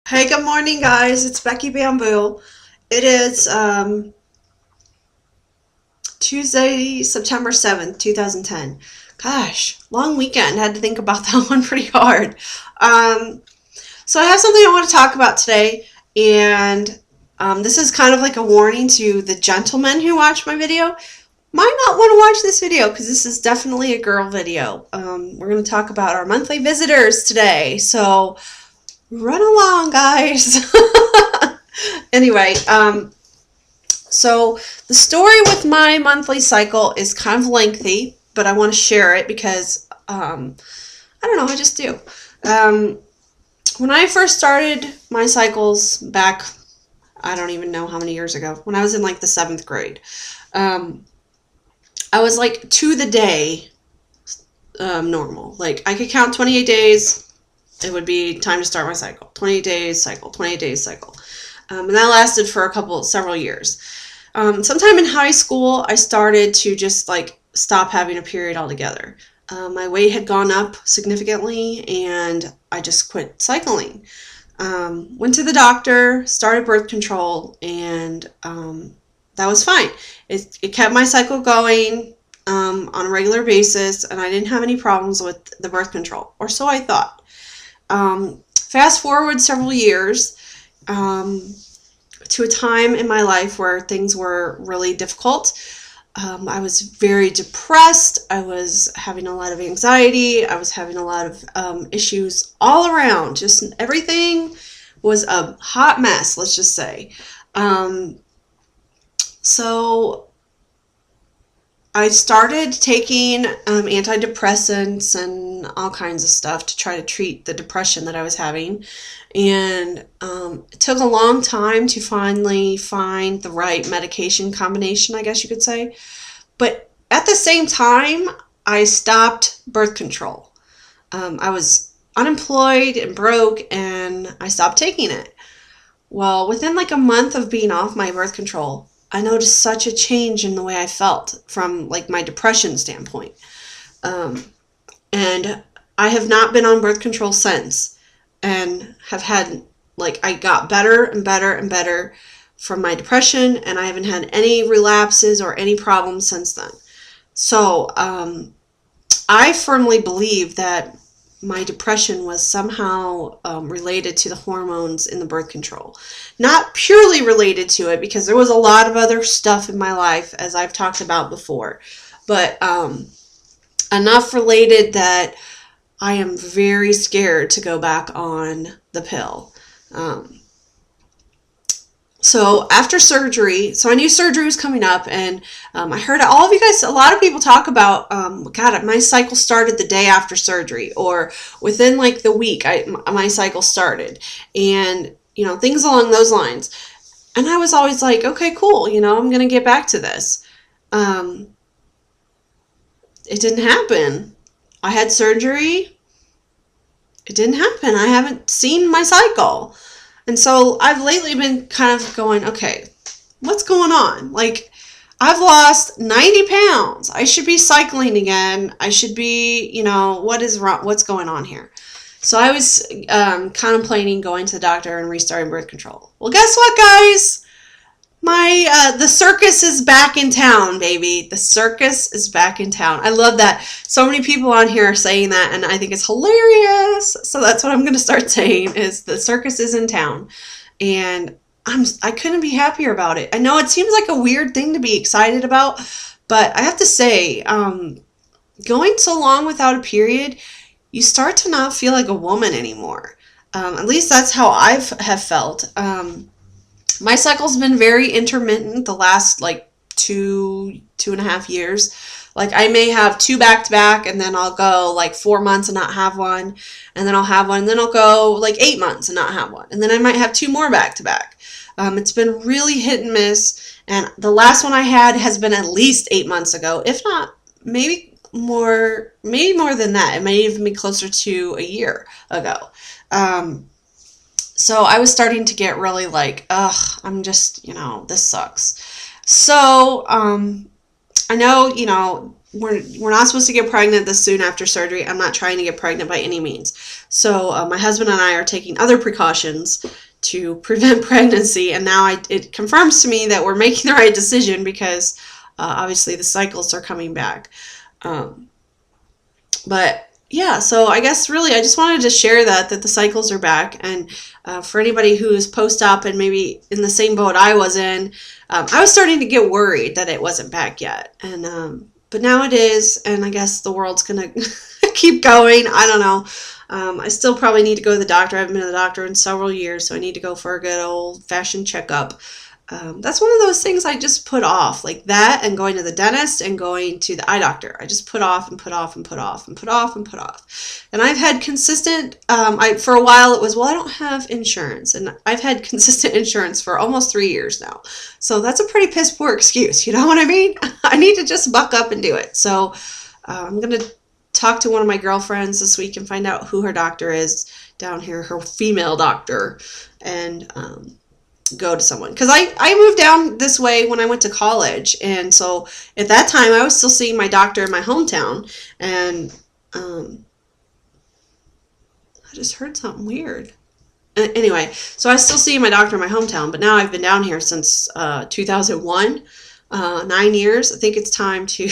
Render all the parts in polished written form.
Hey, good morning, guys. It's Becky Bamboo. It is Tuesday, September 7th, 2010. Gosh, long weekend. Had to think about that one pretty hard. Um, so, I have something I want to talk about today, and this is kind of like a warning to the gentlemen who watch my video. Might not want to watch this video because this is definitely a girl video. We're going to talk about our monthly visitors today. So, run along, guys. Anyway, so the story with my monthly cycle is kind of lengthy, but I want to share it because I don't know, I just do. Um, when I first started my cycles back, I don't even know how many years ago, when I was in like the seventh grade, um, I was like to the day normal. Like I could count 28 days, it would be time to start my cycle. 28 days cycle, 28 days cycle. And that lasted for several years. Sometime in high school, I started to just like stop having a period altogether. My weight had gone up significantly, and I just quit cycling. Went to the doctor, started birth control, and that was fine. It kept my cycle going on a regular basis, and I didn't have any problems with the birth control, or so I thought. Fast forward several years to a time in my life where things were really difficult. I was very depressed. I was having a lot of anxiety. I was having a lot of issues all around. Just everything was a hot mess, let's just say. Um, so I started taking antidepressants and all kinds of stuff to try to treat the depression that I was having. And it took a long time to finally find the right medication combination, I guess you could say. But at the same time, I stopped birth control. I was unemployed and broke, and I stopped taking it. Well, within like a month of being off my birth control, I noticed such a change in the way I felt from like my depression standpoint. Um, and I have not been on birth control since, and have had like I got better and better and better from my depression, and I haven't had any relapses or any problems since then. So I firmly believe that my depression was somehow related to the hormones in the birth control. Not purely related to it, because there was a lot of other stuff in my life, as I've talked about before, but enough related that I am very scared to go back on the pill. Um, so after surgery, so I knew surgery was coming up, and I heard all of you guys, a lot of people talk about, God, my cycle started the day after surgery, or within like the week, my cycle started, and things along those lines. And I was always like, okay, cool, I'm gonna get back to this. Um, it didn't happen. I had surgery. It didn't happen. I haven't seen my cycle. And so I've lately been kind of going, okay, what's going on? Like, I've lost 90 pounds. I should be cycling again. I should be, what is wrong? What's going on here? So I was contemplating going to the doctor and restarting birth control. Well, guess what, guys? The circus is back in town, baby. The circus is back in town. I love that. So many people on here are saying that, and I think it's hilarious. So that's what I'm going to start saying, is the circus is in town. And I couldn't be happier about it. I know it seems like a weird thing to be excited about, but I have to say, going so long without a period, you start to not feel like a woman anymore. At least that's how have felt. My cycle's been very intermittent the last like 2.5 years. Like I may have two back to back, and then I'll go like 4 months and not have one, and then I'll have one, and then I'll go like 8 months and not have one, and then I might have two more back to back. It's been really hit and miss, and the last one I had has been at least 8 months ago, if not maybe more than that. It may even be closer to a year ago. So I was starting to get really like, ugh, I'm just, this sucks. So I know, we're not supposed to get pregnant this soon after surgery. I'm not trying to get pregnant by any means. So my husband and I are taking other precautions to prevent pregnancy, and now it confirms to me that we're making the right decision because obviously the cycles are coming back. But yeah, so I guess really I just wanted to share that the cycles are back, and for anybody who is post-op and maybe in the same boat I was in, I was starting to get worried that it wasn't back yet, and but now it is, and I guess the world's gonna keep going. I don't know. I still probably need to go to the doctor. I haven't been to the doctor in several years, so I need to go for a good old-fashioned checkup. That's one of those things I just put off, like that and going to the dentist and going to the eye doctor. I just put off and put off and put off and put off and put off. And I've had consistent, for a while it was, well, I don't have insurance. And I've had consistent insurance for almost 3 years now. So that's a pretty piss poor excuse, you know what I mean? I need to just buck up and do it. So I'm going to talk to one of my girlfriends this week and find out who her doctor is down here, her female doctor, and go to someone, because I moved down this way when I went to college, and so at that time I was still seeing my doctor in my hometown, and I just heard something weird. Anyway, so I was still seeing my doctor in my hometown, but now I've been down here since 2001, 9 years. I think it's time to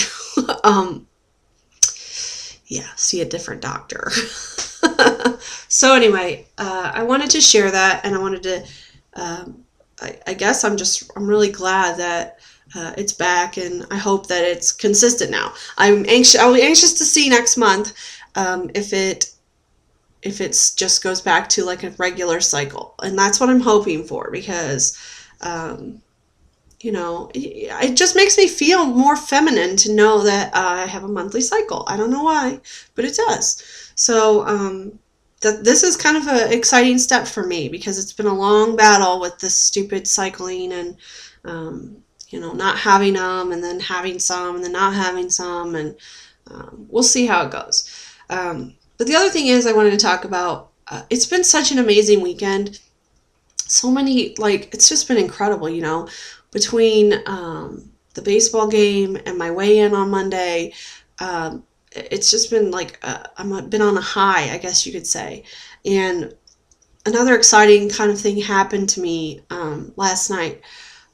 see a different doctor. So anyway, I wanted to share that, and I wanted to I guess I'm really glad that it's back, and I hope that it's consistent now. I'll be anxious to see next month if it's just goes back to like a regular cycle, and that's what I'm hoping for, because it just makes me feel more feminine to know that I have a monthly cycle. I don't know why, but it does. So this is kind of an exciting step for me, because it's been a long battle with this stupid cycling and, not having them, and then having some, and then not having some, and we'll see how it goes. But the other thing is I wanted to talk about, it's been such an amazing weekend. So many, it's just been incredible, between the baseball game and my weigh-in on Monday. It's just been I've been on a high, I guess you could say. And another exciting kind of thing happened to me last night.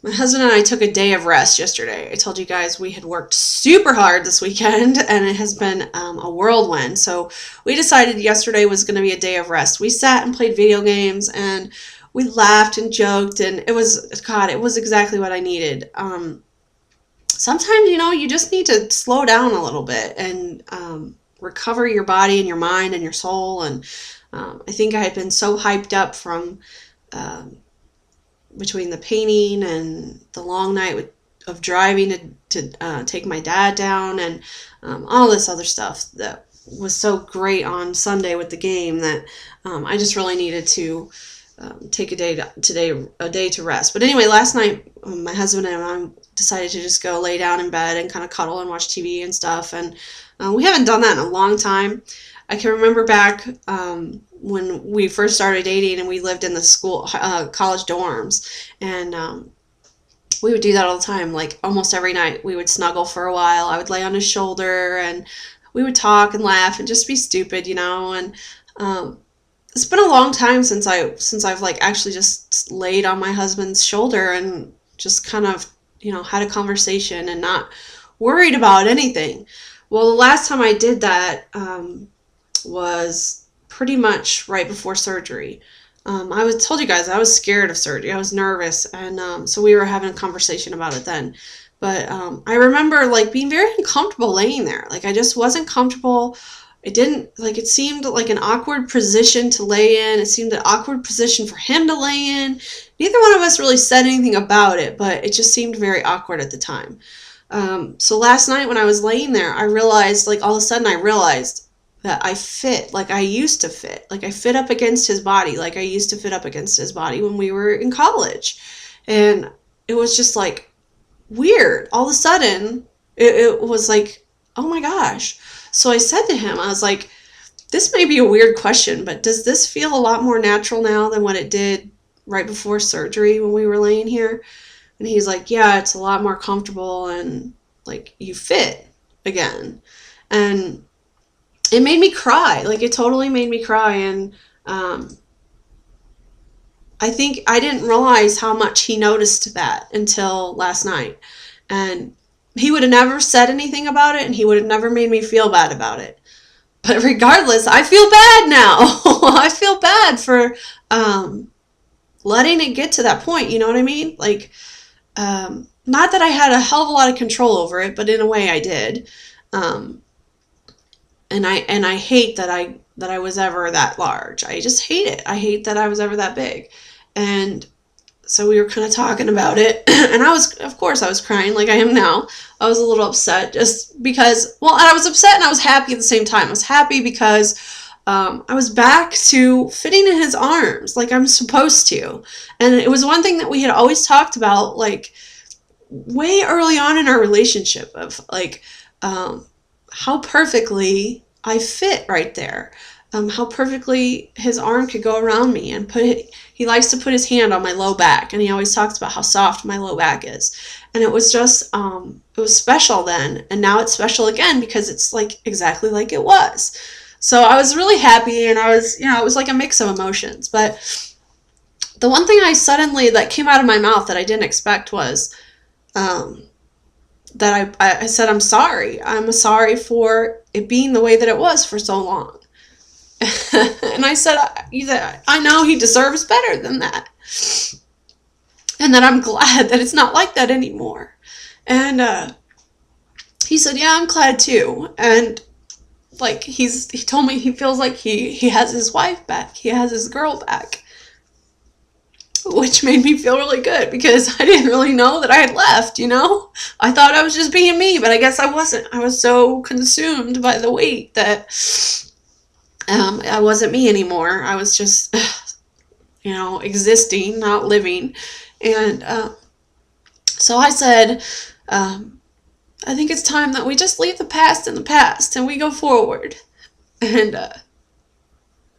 My husband and I took a day of rest yesterday. I told you guys we had worked super hard this weekend, and it has been a whirlwind. So we decided yesterday was going to be a day of rest. We sat and played video games, and we laughed and joked, and it was exactly what I needed. Sometimes, you just need to slow down a little bit and recover your body and your mind and your soul. And I think I had been so hyped up from between the painting and the long night of driving to take my dad down, and all this other stuff that was so great on Sunday with the game, that I just really needed to take a day to rest. But anyway, last night my husband and I decided to just go lay down in bed and kind of cuddle and watch TV and stuff, and we haven't done that in a long time. I can remember back when we first started dating and we lived in the college dorms, and we would do that all the time. Like almost every night we would snuggle for a while. I would lay on his shoulder and we would talk and laugh and just be stupid, and it's been a long time since I've actually just laid on my husband's shoulder and just kind of had a conversation and not worried about anything. Well, the last time I did that was pretty much right before surgery. I told you guys I was scared of surgery. I was nervous, and so we were having a conversation about it then. But I remember being very uncomfortable laying there. I just wasn't comfortable. It seemed like an awkward position to lay in. It seemed an awkward position for him to lay in. Neither one of us really said anything about it, but it just seemed very awkward at the time. So last night when I was laying there, I realized, all of a sudden I realized that I fit like I used to fit. I fit up against his body like I used to fit up against his body when we were in college. And it was just weird. All of a sudden, it was oh my gosh. So I said to him, I was like, this may be a weird question, but does this feel a lot more natural now than what it did right before surgery when we were laying here? And he's like, yeah, it's a lot more comfortable, and you fit. again. And it made me cry. Like, it totally made me cry. And I think I didn't realize how much he noticed that until last night. And he would have never said anything about it, and he would have never made me feel bad about it. But regardless, I feel bad now. I feel bad for letting it get to that point, you know what I mean? Like, not that I had a hell of a lot of control over it, but in a way I did. And I hate that I was ever that large. I just hate it. I hate that I was ever that big. And so we were kind of talking about it, and of course I was crying like I am now. I was a little upset just because, well, I was upset and I was happy at the same time. I was happy because I was back to fitting in his arms like I'm supposed to. And it was one thing that we had always talked about, like, way early on in our relationship, of like, how perfectly I fit right there. How perfectly his arm could go around me and he likes to put his hand on my low back, and he always talks about how soft my low back is. And it was just, it was special then, and now it's special again because it's like exactly like it was. So I was really happy, and I was, it was like a mix of emotions. But the one thing that came out of my mouth that I didn't expect was, that I said, I'm sorry. I'm sorry for it being the way that it was for so long. And I said, I know he deserves better than that. And that I'm glad that it's not like that anymore. And he said, yeah, I'm glad too. And like, he told me he feels like he has his wife back. He has his girl back. Which made me feel really good because I didn't really know that I had left, I thought I was just being me, but I guess I wasn't. I was so consumed by the weight that I wasn't me anymore. I was just, existing, not living. And so I said, I think it's time that we just leave the past in the past and we go forward. And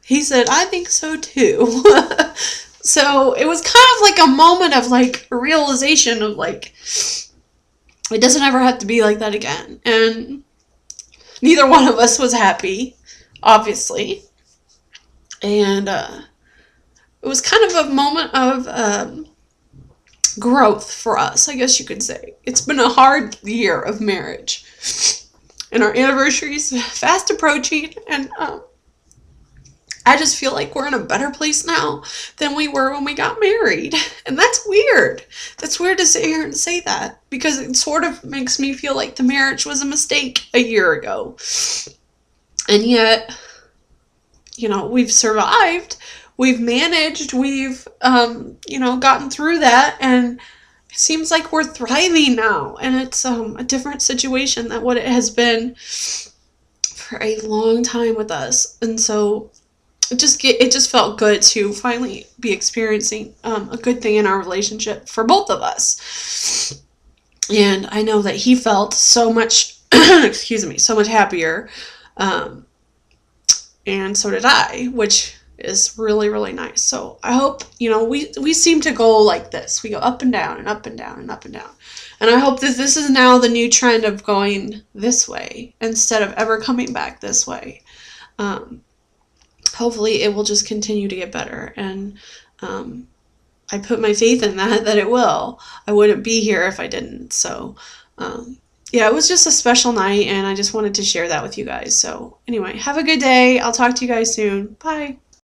he said, I think so too. So it was kind of like a moment of like a realization of like, it doesn't ever have to be like that again. And neither one of us was happy, obviously. And it was kind of a moment of growth for us, I guess you could say. It's been a hard year of marriage. And our anniversary is fast approaching. And I just feel like we're in a better place now than we were when we got married. And that's weird. That's weird to sit here and say that, because it sort of makes me feel like the marriage was a mistake a year ago. And yet, we've survived. We've managed. We've, gotten through that. And it seems like we're thriving now. And it's a different situation than what it has been for a long time with us. And so it just felt good to finally be experiencing a good thing in our relationship for both of us. And I know that he felt so much, so much happier. And so did I, which is really, really nice. So I hope, we seem to go like this. We go up and down and up and down and up and down. And I hope that this is now the new trend of going this way instead of ever coming back this way. Hopefully it will just continue to get better. And I put my faith in that it will. I wouldn't be here if I didn't. So, it was just a special night, and I just wanted to share that with you guys. So anyway, have a good day. I'll talk to you guys soon. Bye.